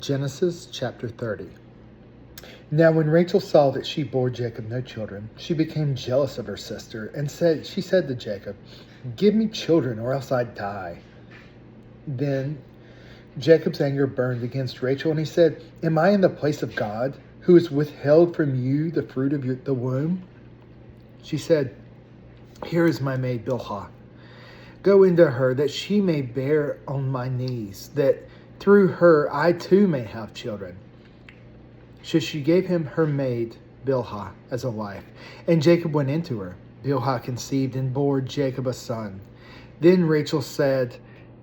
Genesis chapter 30. Now when Rachel saw that she bore Jacob no children, she became jealous of her sister, and she said to Jacob, "Give me children, or else I die." Then Jacob's anger burned against Rachel, and he said, "Am I in the place of God, who has withheld from you the fruit of the womb?" She said, "Here is my maid Bilhah. Go into her, that she may bear on my knees, that through her I too may have children." So she gave him her maid Bilhah as a wife, and Jacob went into her. Bilhah conceived and bore Jacob a son. Then Rachel said,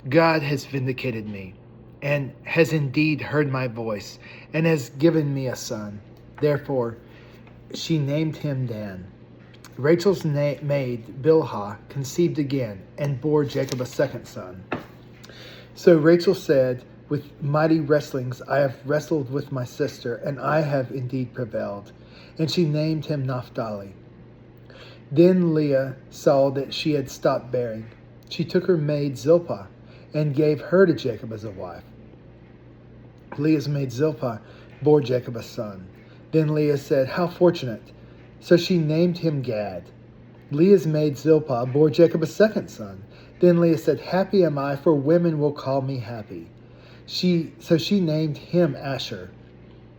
"God has vindicated me, and has indeed heard my voice, and has given me a son." Therefore she named him Dan. Rachel's maid Bilhah conceived again, and bore Jacob a second son. So Rachel said, "With mighty wrestlings I have wrestled with my sister, and I have indeed prevailed." And she named him Naphtali. Then Leah saw that she had stopped bearing. She took her maid Zilpah, and gave her to Jacob as a wife. Leah's maid Zilpah bore Jacob a son. Then Leah said, "How fortunate!" So she named him Gad. Leah's maid Zilpah bore Jacob a second son. Then Leah said, "Happy am I, for women will call me happy." So she named him Asher.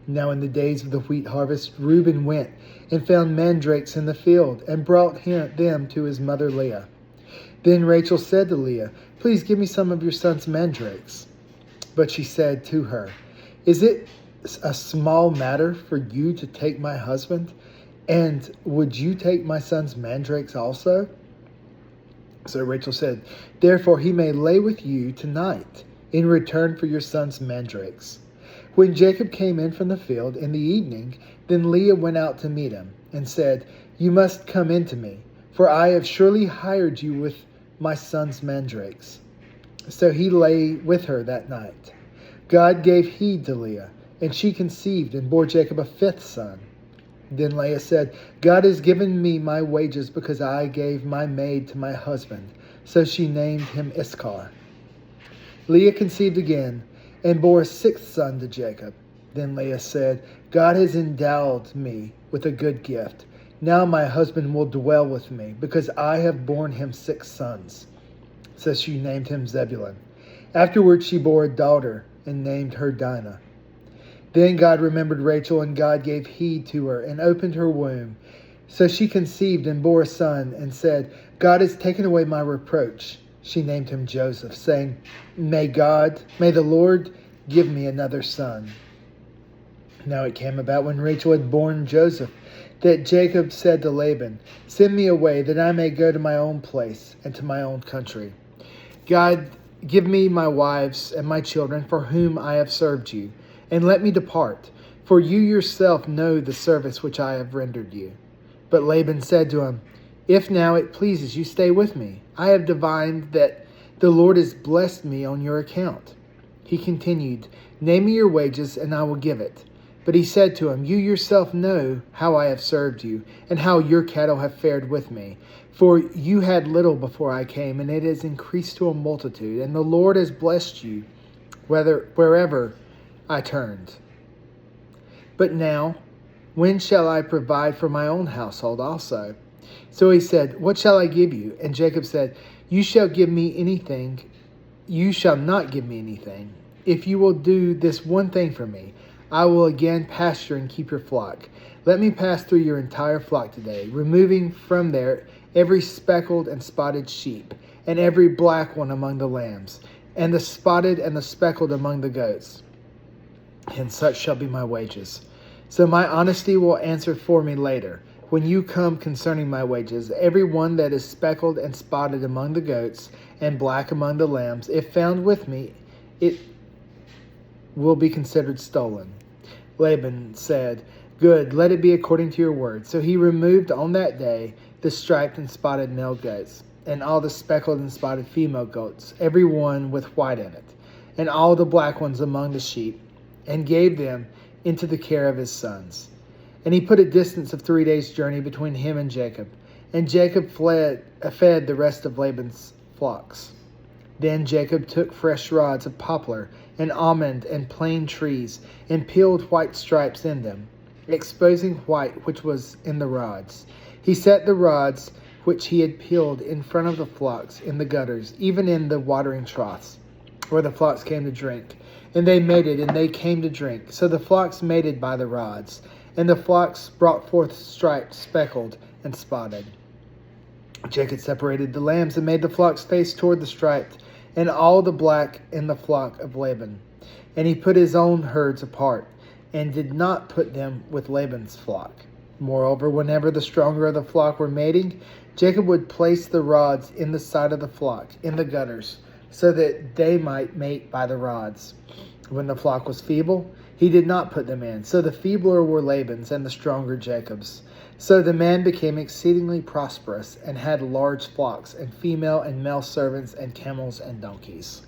Now in the days of the wheat harvest, Reuben went and found mandrakes in the field, and brought them to his mother Leah. Then Rachel said to Leah, "Please give me some of your son's mandrakes." But she said to her, "Is it a small matter for you to take my husband? And would you take my son's mandrakes also?" So Rachel said, "Therefore he may lay with you tonight in return for your son's mandrakes." When Jacob came in from the field in the evening, then Leah went out to meet him and said, "You must come in to me, for I have surely hired you with my son's mandrakes." So he lay with her that night. God gave heed to Leah, and she conceived and bore Jacob a fifth son. Then Leah said, "God has given me my wages because I gave my maid to my husband." So she named him Issachar. Leah conceived again and bore a sixth son to Jacob. Then Leah said, "God has endowed me with a good gift. Now my husband will dwell with me, because I have borne him 6 sons. So she named him Zebulun. Afterwards she bore a daughter and named her Dinah. Then God remembered Rachel, and God gave heed to her and opened her womb. So she conceived and bore a son, and said, "God has taken away my reproach." She named him Joseph, saying, May the Lord give me another son." Now it came about, when Rachel had borne Joseph, that Jacob said to Laban, "Send me away, that I may go to my own place and to my own country. God, give me my wives and my children, for whom I have served you, and let me depart, for you yourself know the service which I have rendered you." But Laban said to him, "If now it pleases you, stay with me. I have divined that the Lord has blessed me on your account." He continued, "Name me your wages, and I will give it." But he said to him, "You yourself know how I have served you, and how your cattle have fared with me. For you had little before I came, and it has increased to a multitude, and the Lord has blessed you wherever I turned. But now, when shall I provide for my own household also?" So he said, "What shall I give you?" And Jacob said, You shall not give me anything. If you will do this one thing for me, I will again pasture and keep your flock. Let me pass through your entire flock today, removing from there every speckled and spotted sheep, and every black one among the lambs, and the spotted and the speckled among the goats. And such shall be my wages. So my honesty will answer for me later, when you come concerning my wages. Every one that is speckled and spotted among the goats, and black among the lambs, if found with me, it will be considered stolen." Laban said, "Good, let it be according to your word." So he removed on that day the striped and spotted male goats, and all the speckled and spotted female goats, every one with white in it, and all the black ones among the sheep, and gave them into the care of his sons. And he put a distance of 3 days' journey between him and Jacob. And Jacob fed the rest of Laban's flocks. Then Jacob took fresh rods of poplar and almond and plane trees, and peeled white stripes in them, exposing white which was in the rods. He set the rods which he had peeled in front of the flocks in the gutters, even in the watering troughs, where the flocks came to drink. And they mated, and they came to drink. So the flocks mated by the rods, and the flocks brought forth striped, speckled, and spotted. Jacob separated the lambs and made the flocks face toward the striped, and all the black in the flock of Laban. And he put his own herds apart, and did not put them with Laban's flock. Moreover, whenever the stronger of the flock were mating, Jacob would place the rods in the side of the flock, in the gutters, so that they might mate by the rods. When the flock was feeble, he did not put them in. So the feebler were Laban's, and the stronger Jacob's. So the man became exceedingly prosperous, and had large flocks, and female and male servants, and camels and donkeys.